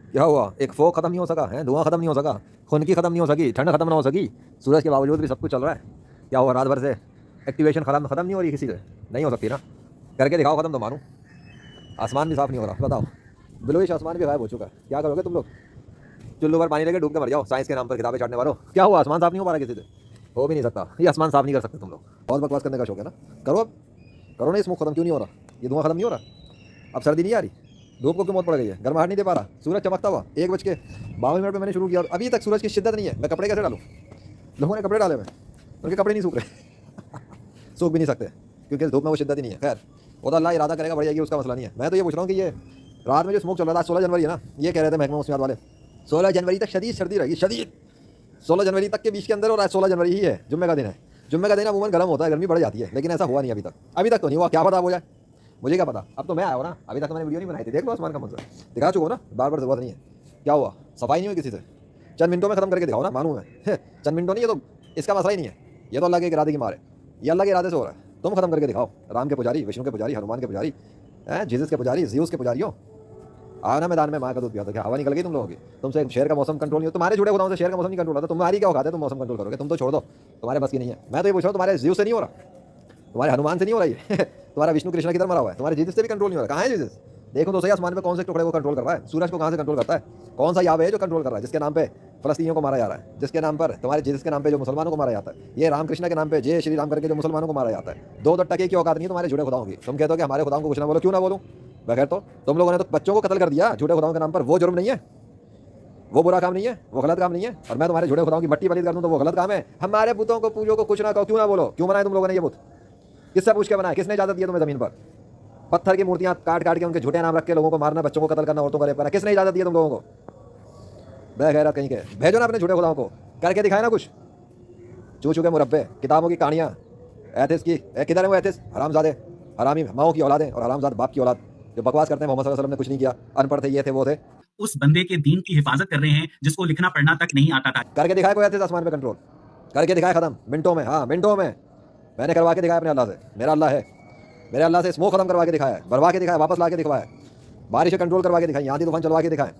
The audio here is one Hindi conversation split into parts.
क्या हुआ? एक फोक खत्म नहीं हो सका है, धुआं खत्म नहीं हो सका, खुनकी खत्म नहीं हो सकी, ठंड खत्म ना हो सकी, सूरज के बावजूद भी सब कुछ चल रहा है। क्या हुआ? रात भर से एक्टिवेशन खत्म नहीं हो रही किसी से? नहीं हो सकती ना। करके दिखाओ खत्म तो मानूं। आसमान भी साफ नहीं हो रहा, बताओ। बिलोइश आसमान भी गायब हो चुका है, क्या करोगे तुम लोग? चुल्लू पर पानी लेके डूब के मर जाओ, साइंस के नाम पर किताबें चाटने वालों। क्या हुआ? आसमान साफ नहीं हो पा रहा किसी से? हो भी नहीं सकता, ये आसमान साफ नहीं कर सकते तुम लोग। बहुत बकवास करने का शौक है ना, करो अब। करो ना, स्मोक खत्म क्यों नहीं हो रहा? ये धुआं खत्म नहीं हो रहा? अब सर्दी नहीं आ रही? धूप को क्यों मौत पड़ गई है? गर्माहट नहीं दे पा रहा? सूरज चमकता हुआ 1:52 पे मैंने शुरू किया और अभी तक सूरज की शिद्दत नहीं है। मैं कपड़े कैसे डालूँ? लोगों ने कपड़े डाले हुए, उनके कपड़े नहीं सूख रहे। सूख भी नहीं सकते क्योंकि धूप में वो शिद्दत ही नहीं है। खैर, वो तो अल्लाह इरादा करेगा बढ़ जाएगी, उसका मसला नहीं है। मैं तो ये पूछ रहा हूँ कि ये रात में जो स्मोक चल रहा था, 16 जनवरी है ना, ये कह रहे थे महकमा मौसमियात वाले 16 जनवरी तक शदीद सर्दी रहेगी, शदीद। 16 जनवरी तक के बीच के अंदर, और आज 16 जनवरी ही है, जुम्मे का दिन है। जुम्मे का दिन अमूमन गर्म होता है, गर्मी बढ़ जाती है, लेकिन ऐसा हुआ नहीं अभी तक। अभी तक तो नहीं हुआ, क्या पता हो जाए, मुझे क्या पता। अब तो मैं आया हूँ ना, अभी तक तो मैंने वीडियो नहीं बनाई थी। देख लो आसमान का मंजर, दिखा चुका हूँ ना, बार बार जरूरत नहीं है। क्या हुआ? सफाई नहीं हुई किसी से? चंद मिनटों में खत्म करके दिखाओ ना, मानूँ मैं। चंद मिनटों नहीं, ये तो इसका मसला ही नहीं है। ये तो अल्लाह के इरादे की मार है, ये अल्लाह के इरादे से हो रहा है। तुम खत्म करके दिखाओ। राम के पुजारी, विष्णु के पुजारी, हनुमान के पुजारी, जीसस के पुजारी, ज़्यूस के पुजारी हो। आओ ना मैदान में, माँ का दूध पिया। तो क्या हवा निकल गई तुम लोगों की? तुमसे शहर का मौसम कंट्रोल नहीं हो, तुम्हारे झूठे खुदाओं से शहर का मौसम नहीं कंट्रोल होता। तुम्हारी क्या औकात है, तुम मौसम कंट्रोल करोगे? तुम तो छोड़ दो, तुम्हारे बस की नहीं है। मैं तो ये पूछ रहा हूँ, तुम्हारे ज़्यूस से नहीं हो रहा, तुम्हारे हनुमान से नहीं हो रही है। तुम्हारा विष्णु कृष्ण किधर मरा हुआ है? तुम्हारे जीसस से भी कंट्रोल नहीं हो रहा। कहाँ है जीसस? देखो तो सही, आसमान पे कौन से टुकड़े को कंट्रोल कर रहा है? सूरज को कहाँ से कंट्रोल करता है? कौन सा यावे है जो कंट्रोल कर रहा है, जिसके नाम पे फलस्तीनियों को मारा जा रहा है, जिसके नाम पर, तुम्हारे जीसस के नाम पे जो मुसलमानों को मारा जाता है, ये रामकृष्ण के नाम पे जय श्री राम करके जो मुसलमानों को मारा जाता है। दो टके की औकात नहीं है तुम्हारे झूठे खुदाओं की। तुम कहते हो कि हमारे खुदाओं को कुछ ना बोलो, क्यों ना बोलूं? बगैर तो तुम लोगों ने तो बच्चों को कत्ल कर दिया झूठे खुदाओं के नाम पर। वो जुर्म नहीं है, वो बुरा काम नहीं है, वो गलत काम नहीं है। और मैं तुम्हारे झूठे खुदाओं की मट्टी पलीद कर दूं तो वो गलत काम है। हमारे बुतों को पूजो को कुछ ना कहो, क्यों ना बोलो? क्यों बनाए तुम लोगों ने ये बुत? किससे पूछ के बनाया? किसने इजाजत दी तुम्हें जमीन पर पत्थर की मूर्तियां काट काट के उनके झूठे नाम रख के लोगों को मारना, बच्चों को कत्ल करना, औरतों को रेप करना? किसने इजाजत दी तुम लोगों को? बेगैरत कहीं के। भेजो ना अपने झूठे खुदाओं को, करके दिखाए ना कुछ। चू चू के मुरब्बे, किताबों की कहानियां, एथिस की। किधर है वो एथिस? हरामजादे, हरामी माओ की औलादें और हरामजाद बाप की औलाद, जो बकवास करते हैं मोहम्मद सल्लल्लाहु अलैहि वसल्लम ने कुछ नहीं किया, अनपढ़ थे, ये थे, वो थे। उस बंदे के दीन की हिफाजत कर रहे हैं जिसको लिखना पढ़ना तक नहीं आता था। करके दिखाए कोई एथिस आसमान पे कंट्रोल? करके दिखाए खत्म मिनटों में। हाँ, मिनटों में। मैंने करवा के दिखाया अपने अल्लाह से, मेरा अल्लाह है। मेरे अल्लाह से स्मोक खत्म करवा के दिखाया है, भरवा के दिखाया, वापस ला के दिखवाया, बारिश कंट्रोल करवा के दिखाई, आंधी तूफान चलवा के दिखाएं,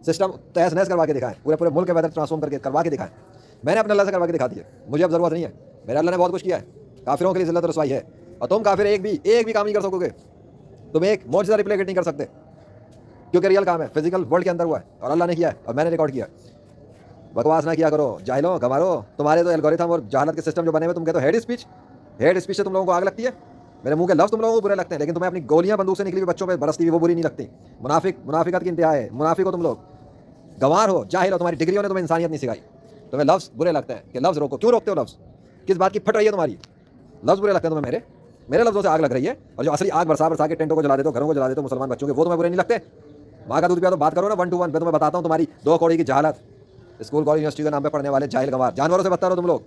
सिस्टम तहस नहस करवा के दिखाएं, पूरे पूरे मुल्क के वेदर ट्रांसफॉर्म करके करवा के दिखाएं। मैंने अपने अल्लाह से करवा के दिखा दिया, मुझे अब जरूरत नहीं है। मेरे अल्लाह ने बहुत कुछ किया है, काफिरों के लिए जिल्लत रसवाई है। और तुम काफिर एक भी काम नहीं कर सकोगे। तुम एक मौजूदा रिप्लिकेट नहीं कर सकते, क्योंकि रियल काम है, फिजिकल वर्ल्ड के अंदर हुआ है और अल्लाह ने किया है और मैंने रिकॉर्ड किया। बकवास ना किया करो जाहिलो, गमारो। तुम्हारे तो एल्गोरिथम और जहालत के सिस्टम जो बने हुए, तुम कहते हो हेड स्पीच। हेड स्पीच से तुम लोगों को आग लगती है। मेरे मुंह के लफ्ज़ तुम लोगों को बुरे लगते हैं, लेकिन तुम्हें अपनी गोलियां बंदूक से निकली हुई बच्चों पे बरसती हुई वो बुरी नहीं लगती। मुनाफिकत की इंतहा है। मुनाफिक हो तुम लोग, गंवार हो, जाहिल हो। तुम्हारी डिग्रियों ने तुम्हें इंसानियत नहीं सिखाई। तुम्हें लफ्ज़ बुरे लगते हैं कि लफ्ज़ रोको। क्यों रोकते हो लफ्ज़? किस बात की फट रही है तुम्हारी? लफ्ज़ बुरे लगते हैं तुम्हें मेरे? मेरे लफ्ज़ों से आग लग रही है। और जो असली आग बरसा के टेंटों को जला देते हो, घरों को जला देते हो मुसलमान बच्चों के, वो तुम्हें बुरे नहीं लगते? माँ का दूध पिया तो बात करो ना 1 to 1। मैं तुम्हें बताता हूँ तुम्हारी 2 कौड़ी की जहालत। स्कूल कॉलेज यूनिवर्सिटी के नाम पे पढ़ने वाले जाहिल गंवार, जानवरों से बदतर हो तुम लोग।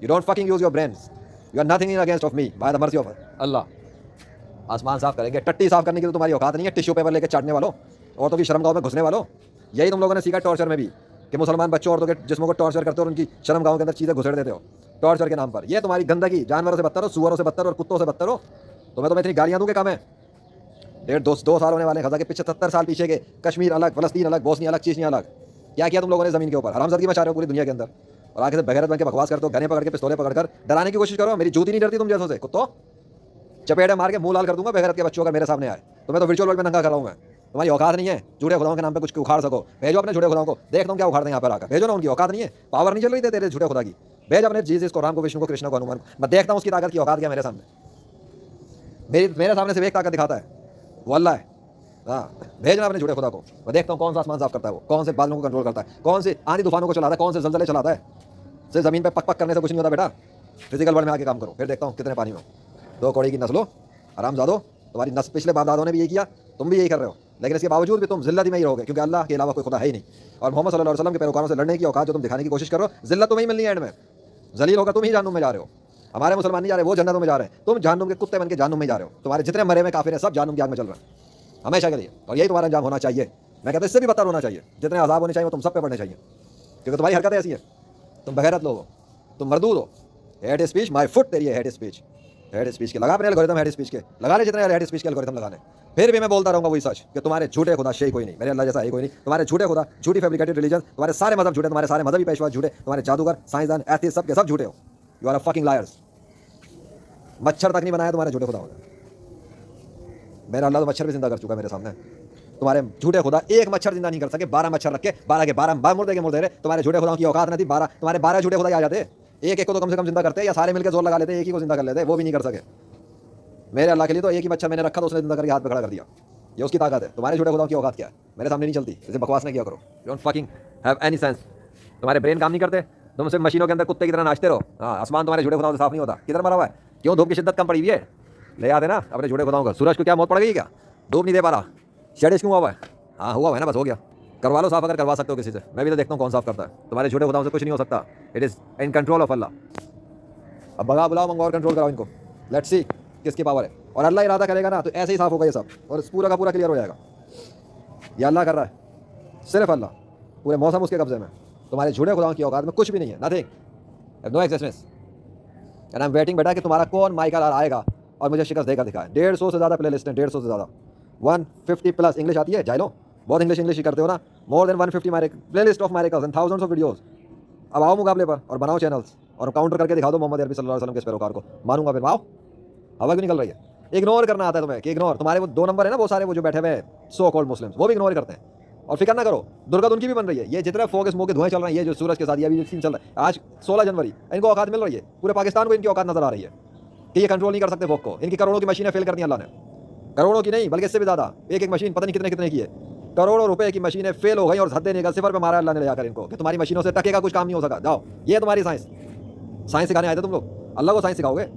You don't fucking use your brains, you are nothing in against of me by the mercy of Allah. आसमान साफ करेंगे, टट्टी साफ करने की तो तुम्हारी औकात नहीं है। टिश्यू पेपर लेके चाटने वालों, औरतों की शर्मगाहों में घुसने वालों। यही तुम लोगों ने सीखा टॉर्चर में भी, कि मुसलमान बच्चों औरतों के जिस्मों को टॉर्चर करते हो और उनकी शर्मगाहों के अंदर चीज़ें घुसेड़ देते हो टॉर्चर के नाम पर। ये तुम्हारी गंदगी। जानवरों से बदतर हो, सुअरों से बदतर और कुत्तों से बदतर हो। तो मैं तुम्हें इतनी गालियाँ दूंगे, कम है? 1.5-2 साल होने वाले, खजा के पीछे 70 साल पीछे के। कश्मीर अलग, फलस्तीन अलग, बोस्निया अलग, चीज़ अलग। क्या किया तुम लोगों ने ज़मीन के ऊपर? हरामजादगी मचा रहे हो पूरी दुनिया के अंदर, और आगे से बगैरत बन के बकवास करते हो। गने पकड़ के, पिस्तौलें पकड़कर डराने की कोशिश करो। मेरी जूती नहीं डरती तुम जैसों से, कुत्तों। चपेटे मार के मुंह लाल कर दूंगा बगैरत के बच्चों का मेरे सामने आए। तुम्हें तो वर्चुअल वर्ल्ड में नंगा कर रहा हूँ मैं। तुम्हारी औकात नहीं है झूठे खुदाओं के नाम पे कुछ उखाड़ सको। भेजो अपने झूठे खुदाओं को, देखता हूँ क्या उखाड़ते हैं यहाँ पर आकर। भेजो ना, उनकी औकात नहीं है, पावर नहीं चल रही तेरे झूठे खुदा की। भेज अपने जीसस को, राम को, विष्णु को, कृष्ण को, हनुमान को। मैं देखता हूँ उसकी ताकत की औकात क्या मेरे सामने। मेरे सामने सिर्फ एक ताकत दिखाता है, वो अल्लाह है। हाँ, भेजना अपने झूठे खुदा को। मैं देखता हूँ कौन सा आसमान साफ करता है, वो कौन से बादलों को कंट्रोल करता है, कौन से आंधी तूफानों को चलाता है, कौन से जलजले चलाता है। सिर्फ ज़मीन पे पक पक करने से कुछ नहीं होता बेटा। फिजिकल वर्ल्ड में आके काम करो, फिर देखता हूँ कितने पानी में हो। 2 कौड़ी की नस्लो, हरामजादो। तुम्हारी नस्ल पिछले बाप दादों ने भी यही किया, तुम भी यही कर रहे हो। लेकिन इसके बावजूद भी तुम जिल्लत में ही रहोगे, क्योंकि अल्लाह के अलावा कोई खुदा है ही नहीं। और मोहम्मद सल्लल्लाहु अलैहि वसल्लम के पैरोकारों से लड़ने की औकात जो तुम दिखाने की कोशिश कर रहे हो, जिल्लत तुम्हें ही मिलनी है एंड में। जलील होकर तुम ही जहन्नुम में जा रहे हो। हमारे मुसलमान नहीं जा रहे, वो जन्नतों में जा रहे हैं। तुम जहन्नुम के कुत्ते बन के जहन्नुम में जा रहे हो। तुम्हारे जितने मरे हुए काफिर हैं सब जहन्नुम की आग में चल रहे हैं हमेशा के लिए, और यही तुम्हारा अंजाम होना चाहिए। मैं कहता हूं इससे भी बदतर होना चाहिए। जितने अजाब होने चाहिए वो तुम सब पे पड़ने चाहिए, क्योंकि तुम्हारी हरकत ऐसी है। तुम बगैरत लोग हो, तुम मरदूद हो। हेड स्पीच माय फुट, तेरी है हेड स्पीच। हेड स्पीच के लगा अपने एल्गोरिथम, हेड स्पीच के लगा ले, जितने हेड स्पीच के एल्गोरिथम लगाने। फिर भी मैं बोलता रहूंगा वही सच कि तुम्हारे झूठे खुदा शेख कोई नहीं, मेरे अल्लाह जैसा है कोई नहीं। तुम्हारे झूठे खुदा, झूठी फैब्रिकेटेड रिलीजन, तुम्हारे सारे मजहब झूठे, तुम्हारे सारे मजहबी पेशवा झूठे, तुम्हारे जादूगर, साइंसदान, एथीस्ट सब के सब झूठे हो। You are a fucking liars. मच्छर तक नहीं बनाया तुम्हारे झूठे खुदाओं ने। मेरा अल्लाह तो मच्छर भी जिंदा कर चुका है मेरे सामने। तुम्हारे झूठे खुदा एक मच्छर जिंदा नहीं कर सके, 12 मच्छर रख के 12 के 12 मुर्दे के मुर्दे रहे। तुम्हारे झूठे खुदाओं की औकात नहीं थी, 12 तुम्हारे 12 झूठे खुदा आ जाते, एक एक को तो कम से कम जिंदा करते, या सारे मिलकर जोर लगा लेते एक ही को जिंदा कर लेते, वो भी नहीं कर सके। मेरे अल्लाह के लिए तो एक ही मच्छर मैंने रखा तो उसने जिंदा करके हाथ पे खड़ा कर दिया। ये उसकी ताकत है। तुम्हारे झूठे खुदाओं की औकात क्या है? मेरे सामने नहीं चलती, इसे बकवास नहीं किया करो। You don't fucking have any sense. तुम्हारे ब्रेन काम नहीं करते, तुम सिर्फ मशीनों के अंदर कुत्ते की तरह नाचते रहो। हाँ, आसमान तुम्हारे झूठे खुदाओं से साफ नहीं होता। किधर मरा हुआ है? क्यों? धूप की शिद्दत कम पड़ी हुई है। ले आते ना अपने झूठे खुदाओं का। सूरज को क्या मौत पड़ गई क्या? धूप नहीं दे पा रहा, शेडिश क्यों हुआ है? हाँ हुआ है ना, बस हो गया। करवा लो साफ, अगर करवा सकते हो किसी से। मैं भी तो देखता हूँ कौन साफ करता है। तुम्हारे झूठे खुदाओं से कुछ नहीं हो सकता। It is in control of Allah. अब भगा बुलाओ, मंगवाओ और कंट्रोल कराओ इनको। लेट्स सी किसकी पावर है। और अल्लाह इरादा करेगा ना तो ऐसे ही साफ होगा ये सब, और पूरा का पूरा क्लियर हो जाएगा। ये अल्लाह कर रहा है, सिर्फ अल्लाह। पूरे मौसम उसके कब्जे में। तुम्हारे झूठे खुदाओं की औकात में कुछ भी नहीं है, nothing, no existence. And I am waiting बेटा कि तुम्हारा कौन माइकल आएगा और मुझे शिकस्त देकर दिखाए। 150 से ज़्यादा प्ले लिस्ट है, 150 से ज़्यादा, 150 प्लस। इंग्लिश आती है जाइलो? बहुत इंग्लिश ही करते हो ना। More than 150 play list of Michaels and thousands of videos. अब आओ मुकाबले पर और बनाओ चैनल्स और काउंटर करके दिखा दो मोहम्मद अरबी सल्लल्लाहु अलैहि वसल्लम के इस पैरोकार को। मानूंगा फिर। आओ, हवा क्यों निकल रही है? इग्नोर करना आता है तुम्हें कि इग्नोर। तुम्हारे वो 2 नंबर है ना, वो सारे वो जो बैठे हुए सो कॉल्ड मुस्लिम्स, वो भी इग्नोर करते हैं। और फिक्र ना करो, दुर्गत उनकी भी बन रही है। ये जितने फोक स्मोक के धुएं चल रहे हैं, ये जो सूरज के साथ ये भी सीन चल रहा है, आज 16 जनवरी, इनको औकात मिल रही है। पूरे पाकिस्तान को इनकी औकात नजर आ रही है कि ये कंट्रोल नहीं कर सकते फोक को। इनकी करोड़ों की मशीनें फेल कर दी अल्लाह ने। करोड़ों की नहीं, बल्कि इससे भी ज़्यादा। एक एक मशीन पता नहीं कितने कितने की है। करोड़ों रुपए की मशीनें फेल हो गई और हद देने का सिफर पे मारा अल्लाह ने ले जाकर इनको कि तुम्हारी मशीनों से टके का कुछ काम नहीं हो सका। जाओ, ये तुम्हारी साइंस सिखाने आए थे तुम लोग। अल्लाह को साइंस सिखाओगे?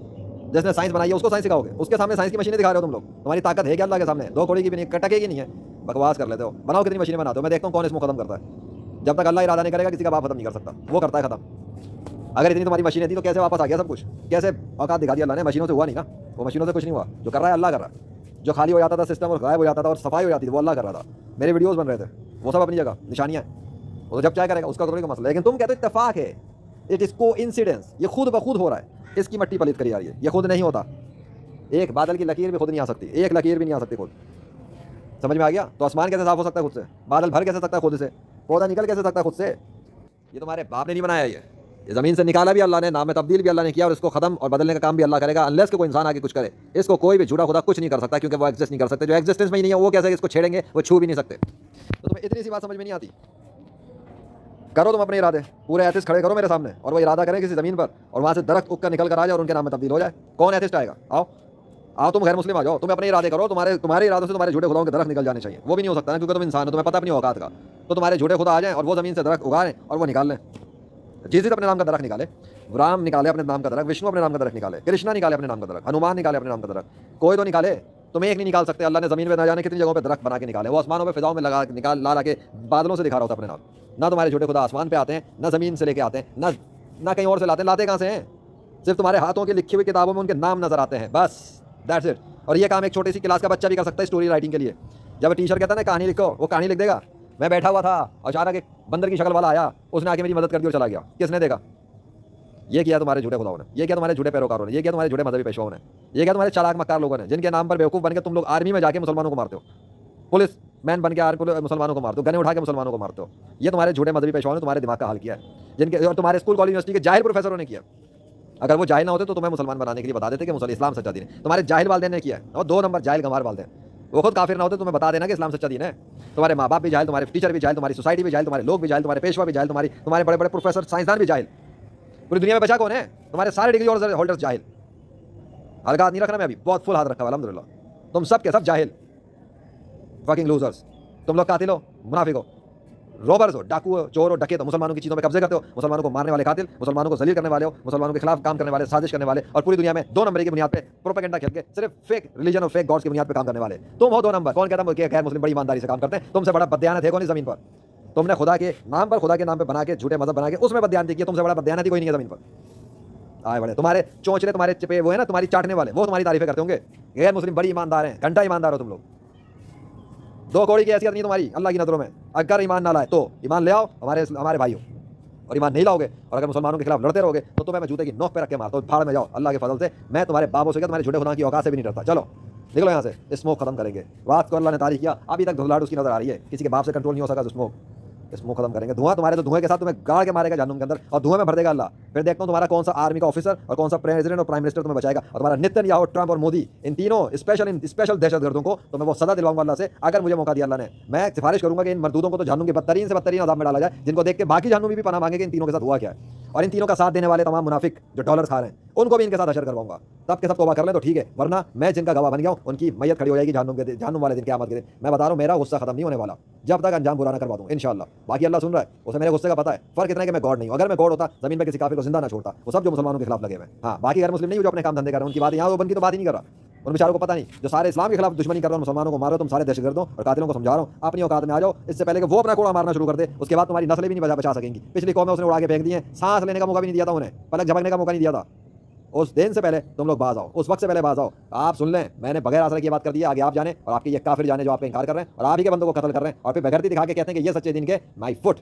जिसने साइंस बनाई है उसको साइंस सिखाओगे? उसके सामने साइंस की मशीनें दिखा रहे हो तुम लोग। तुम्हारी ताकत है क्या अल्लाह के सामने? 2 कौड़ी की भी नहीं, टकेगी नहीं है। बकवास कर लेते हो। बनाओ, कितनी मशीनें बनाते हो, मैं देखता हूँ कौन इसको खत्म करता है। जब तक अल्लाह इरादा नहीं करेगा किसी का बाप खत्म नहीं कर सकता, वो करता है खत्म। अगर इतनी तुम्हारी मशीनें थी तो कैसे वापस आ गया सब कुछ? कैसे औकात दिखा दिया अल्लाह ने? मशीनों से हुआ नहीं ना, वो मशीनों से कुछ नहीं हुआ। जो कर रहा है अल्लाह कर रहा है। जो खाली हो जाता था सिस्टम और गायब हो जाता था और सफाई हो जाती थी, वो अल्लाह कर रहा था। मेरे वीडियोस बन रहे थे, वो सब अपनी जगह निशानियां हैं। वो तो जब चाहे करेगा, उसका कोई मसला। लेकिन तुम कहते हो इत्तेफाक है, इट इज को इंसिडेंस, ये खुद ब खुद हो रहा है। इसकी मट्टी पलित करी जा रही है, ये खुद नहीं होता। एक बादल की लकीर भी खुद नहीं आ सकती, एक लकीर भी नहीं आ सकती खुद। समझ में आ गया? तो आसमान कैसे साफ हो सकता है खुद से? बादल भर कैसे सकता है खुद से? पौधा निकल कैसे सकता है खुद से? ये तुम्हारे बाप ने नहीं बनाया। ये ज़मीन से निकाला भी अल्लाह ने, नाम में तब्दील भी अल्लाह ने किया, और इसको खत्म और बदलने का काम भी अल्लाह करेगा, अनलेस कि कोई इंसान आगे कुछ करे। इसको कोई भी झूठा खुदा कुछ नहीं कर सकता, क्योंकि वो एग्जिस्ट नहीं कर सकते। जो एग्जिस्टेंस में ही नहीं है वो कैसे इसको छेड़ेंगे? वो छू भी नहीं सकते। तो तुम्हें इतनी सी बात समझ में नहीं आती? करो तुम अपने इरादे, पूरे एथिस्ट खड़े करो मेरे सामने, और वो इरादा करें किसी ज़मीन पर, और वहाँ से दरख्त उगकर निकल कर आ जाए और उनके नाम में तब्दील हो जाए। कौन एथिस्ट आएगा? आओ आओ, तुम गैर मुस्लिम आ जाओ, तुम अपने इरादे करो। तुम्हारे इरादों से तुम्हारे झूठे खुदाओं के दरख्त निकल जाने चाहिए। वो भी नहीं हो सकता ना, क्योंकि तुम इंसान हो, तुम्हें पता अपनी औकात का। तो तुम्हारे झूठे खुदा आ जाएं और वो ज़मीन से दरख्त उगा लें और वो निकाल लें। जीसस अपने नाम का दरख्त निकाले, राम निकाले अपने नाम का दरख्त, विष्णु अपने नाम का दरख्त निकाले, कृष्णा निकाले अपने नाम का दरख्त, हनुमान निकाले अपने नाम का दरख्त। कोई तो निकाले, तुम एक नहीं निकाल सकते। अल्लाह ने ज़मीन में ना जाने कितनी जगहों पे दरख्त बना के निकाले। वो आसमानों पे फिजाओं में लगा निकाल ला के बादलों से दिखा रहा होता अपने नाम। ना तुम्हारे झूठे खुदा आसमान पे आते हैं, ना ज़मीन से लेके आते हैं, ना कहीं और से लाते हैं। लाते कहाँ से हैं? सिर्फ तुम्हारे हाथों की लिखी हुई किताबों में उनके नाम नजर आते हैं, बस दैट्स इट। और ये काम एक छोटी सी क्लास का बच्चा भी कर सकता है स्टोरी राइटिंग के लिए। जब टीचर कहता है ना कहानी लिखो, वो कहानी लिख देगा। मैं बैठा हुआ था, अचानक एक बंदर की शक्ल वाला आया, उसने आके मेरी मदद कर दी और चला गया। किसने देखा? ये किया तुम्हारे झूठे खुदाओं ने, ये किया तुम्हारे झूठे पैरोकारों ने, ये किया तुम्हारे झूठे मजहबी पेशवाओं ने, ये किया तुम्हारे चालाक मक्कार लोगों ने, जिनके नाम पर बेवकूफ़ बन के तुम लोग आर्मी में जाके मुसलमानों को मारते हो, पुलिस मैन बन के मुसलमानों को मारते हो, गने उठा के मुसलमानों को मारते हो। ये तुम्हारे झूठे मजहबी पेशवाओं ने तुम्हारे दिमाग का हाल किया है, जिनके और तुम्हारे स्कूल कॉलेज यूनिवर्सिटी के जाहिल प्रोफेसरों ने किया। अगर वो जाहिल ना होते तो तुम्हें मुसलमान बनाने के लिए बता देते कि मुसलमान इस्लाम सच्चा दीन है। तुम्हारे जाहिल वालिदैन ने किया है, और 2 नंबर जाहिल गंवार वालिदैन। वो खुद काफिर ना होते तुम्हें बता देना कि इस्लाम सच्चा दीन है। तुम्हारे माँ बाप भी जाहिल, तुम्हारे टीचर भी जाहिल, तुम्हारी सोसाइटी भी जाहिल, तुम्हारे लोग भी जाहिल, तुम्हारे पेशवा भी जाहिल, तुम्हारे बड़े बड़े प्रोफेसर साइंसदान भी जाहिल। पूरी दुनिया में बचा कौन है? तुम्हारे सारे डिग्री होल्डर्स जाहिल। हल्का हाथ नहीं रखना, मैं अभी बहुत फुल हाथ रखा हुआ अल्हम्दुलिल्लाह। तुम सब के सब जाहिल, फकिंग लूजर्स। तुम लोग कातिल हो, मुनाफिक हो, रॉबर्स हो, डाकू हो, चोर हो, डकैत हो, मुसलमानों की चीज़ों पे कब्जे करते हो, मुसलमानों को मारने वाले कातिल, मुसलमानों को जलील करने वाले हो, मुसलमानों के खिलाफ काम करने वाले, साजिश करने वाले, और पूरी दुनिया में 2 नंबर की बुनियाद पे प्रोपेगेंडा खेल के सिर्फ फेक रिलीजन और फेक गॉड्स की बुनियाद पे काम करने वाले तुम हो 2 नंबर। कौन कहता है गैर मुस्लिम बड़ी ईमानदारी से काम करते हैं? तुमसे बड़ा बदयानत है कौन इस जमीन पर? तुमने खुदा के नाम पर, खुदा के नाम पे बना के झूठे मजहब बना के उसमें बदयानती की। तुमसे बड़ा बदयानती कोई नहीं है जमीन पर। आए बड़े तुम्हारे चोंचले, तुम्हारे चिपे वो है ना, तुम्हारी चाटने वाले, वो तुम्हारी तारीफें करते होंगे। गैर मुस्लिम बड़ी ईमानदार हैं, घंटा ईमानदार हो तुम लोग। 2 कौड़ी की हैसियत नहीं तुम्हारी अल्लाह की नज़रों में। अगर ईमान ना लाए तो ईमान ले आओ, हमारे भाई हो, और ईमान नहीं लाओगे और अगर मुसलमानों के खिलाफ लड़ते रहोगे तो तुम्हें मैं जूते की नोक पे रख के मारता हूँ। भाड़ में जाओ। अल्लाह के फजल से मैं तुम्हारे बाबों से क्या, तुम्हारे झूठे खुदा की औकात से भी नहीं डरता। चलो निकलो यहाँ से, स्मोक खत्म करेंगे। रात को अल्लाह ने तारीख किया, अभी तक धुंधलाहट उसकी नजर आ रही है, किसी के बाप से कंट्रोल नहीं हो सका तो स्मोक खत्म करेंगे। धुआं तुम्हारे, तो धुएं के साथ तुम्हें गाड़ के मारेगा जहन्नुम के अंदर, और धुएं में भर देगा अल्लाह। फिर देखता हूँ तुम्हारा कौन सा आर्मी का ऑफिसर और कौन सा प्रेसिडेंट और प्राइम मिनिस्टर तुम्हें बचाएगा। और तुम्हारा नेतन्याहू, ट्रंप और मोदी, इन तीनों स्पेशल दहशतगर्दों को तो मैं वो सजा दिलवाऊंगा अल्लाह से, अगर मुझे मौका दिया अल्लाह ने। मैं सिफारिश करूंगा कि इन मरदूदों को तो जहन्नुम के बदतरीन से बदतरीन अज़ाब में डाला जाए, जिनको देख के बाकी जहन्नुमी भी पनाह मांगेंगे इन तीनों के साथ हुआ क्या है। और इन तीनों का साथ देने वाले तमाम मुनाफिक जो डॉलर खा रहे हैं, उनको भी इनके साथ हशर करवाऊंगा। तब के सब तौबा कर लें तो ठीक है, वरना मैं जिनका गवाह बन गया हूं, उनकी मैयत खड़ी हो जाएगी जहन्नुम वाले दिन, क़यामत के दिन। मैं बता रहा हूं, मेरा गुस्सा खत्म नहीं होने वाला जब तक अंजाम बुरा ना करवा दूं, इंशाअल्लाह। बाकी अल्लाह सुन रहा है, उसे मेरे गुस्से का पता है। फर्क इतना है कि मैं गॉड नहीं हूं। अगर मैं गॉड होता, जमीन पर किसी काफिर को जिंदा ना छोड़ता। वो सब जो मुसलमानों के खिलाफ लगे हुए हैं, हाँ, बाकी गैर मुस्लिम नहीं जो अपने काम धंधे कर रहे हैं, उनकी बात यहाँ बन की तो बात ही नहीं कर रहा। उन बेचारों को पता नहीं, जो सारे इस्लाम के खिलाफ दुश्मनी कर रहे हो, मुसलमानों को मारो, तुम सारे दहशतगर्दों और कातिलों को समझा रहा हूँ, अपनी औकात में आ जाओ, इससे पहले कि वो अपना कोड़ा मारना शुरू कर दे। उसके बाद तुम्हारी नस्लें भी नहीं बचा सकेंगी। पिछली कौमें उसने उड़ा के फेंक दी हैं, सांस लेने का मौका भी नहीं दिया था उन्हें, पलक झपकने का मौका नहीं दिया था। उस दिन से पहले तुम लोग बाज आओ, उस वक्त से पहले बाज आओ। आप सुन लें, मैंने बगैर आसरे की बात कर दी है, आगे आप जाने और आपके ये काफिर जाने जो आपका इनकार कर रहे हैं और आप ही के बंदों को कत्ल कर रहे हैं, और फिर बेगैरती दिखा के कहते हैं कि ये सच्चे दिन के माई फुट।